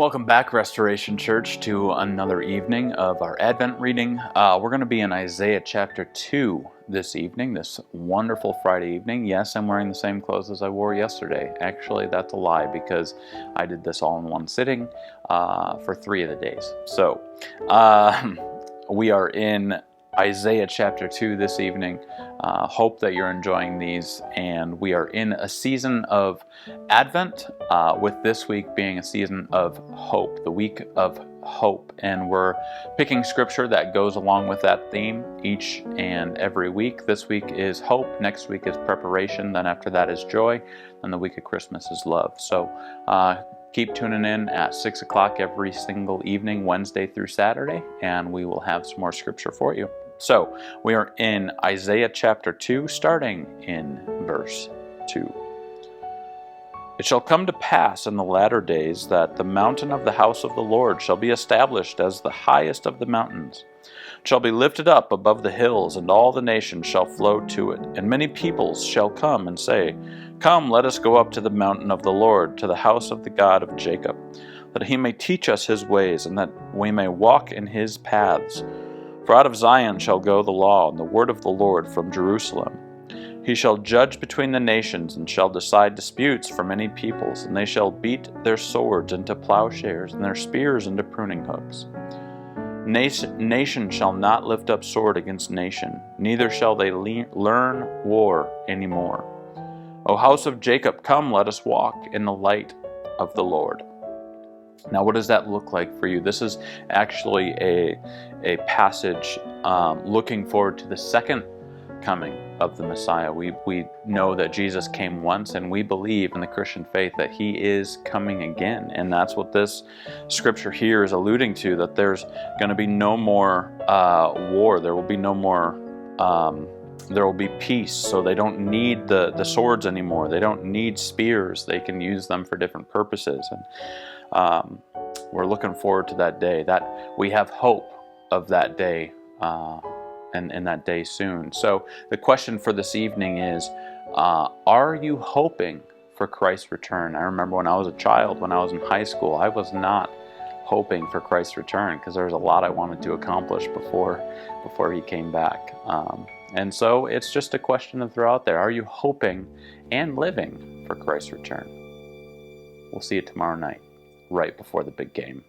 Welcome back, Restoration Church, to another evening of our Advent reading. We're going to be in Isaiah chapter 2 this evening, this wonderful Friday evening. Yes, I'm wearing the same clothes as I wore yesterday. Actually, that's a lie because I did this all in one sitting for 3 of the days. So, we are in Isaiah chapter 2 this evening. Hope that you're enjoying these, and we are in a season of Advent, with this week being a season of hope, the week of hope, and we're picking scripture that goes along with that theme each and every week. This week is hope, next week is preparation, then after that is joy, and the week of Christmas is love. So keep tuning in at 6 o'clock every single evening, Wednesday through Saturday, and we will have some more scripture for you. So, we are in Isaiah chapter 2, starting in verse 2. It shall come to pass in the latter days that the mountain of the house of the Lord shall be established as the highest of the mountains, shall be lifted up above the hills, and all the nations shall flow to it. And many peoples shall come and say, Come, let us go up to the mountain of the Lord, to the house of the God of Jacob, that he may teach us his ways, and that we may walk in his paths. For out of Zion shall go the law, and the word of the Lord from Jerusalem. He shall judge between the nations, and shall decide disputes for many peoples, and they shall beat their swords into plowshares, and their spears into pruning hooks. Nation shall not lift up sword against nation, neither shall they learn war any more. O house of Jacob, come, let us walk in the light of the Lord. Now, what does that look like for you? This is actually a passage looking forward to the second coming of the Messiah. We know that Jesus came once, and we believe in the Christian faith that he is coming again. And that's what this scripture here is alluding to, that there's going to be no more war. There will be no more, there will be peace. So they don't need the swords anymore. They don't need spears. They can use them for different purposes. And we're looking forward to that day, that we have hope of that day, and that day soon. So the question for this evening is, are you hoping for Christ's return? I remember when I was a child, when I was in high school, I was not hoping for Christ's return because there was a lot I wanted to accomplish before he came back. And so it's just a question to throw out there. Are you hoping and living for Christ's return? We'll see you tomorrow night, right before the big game.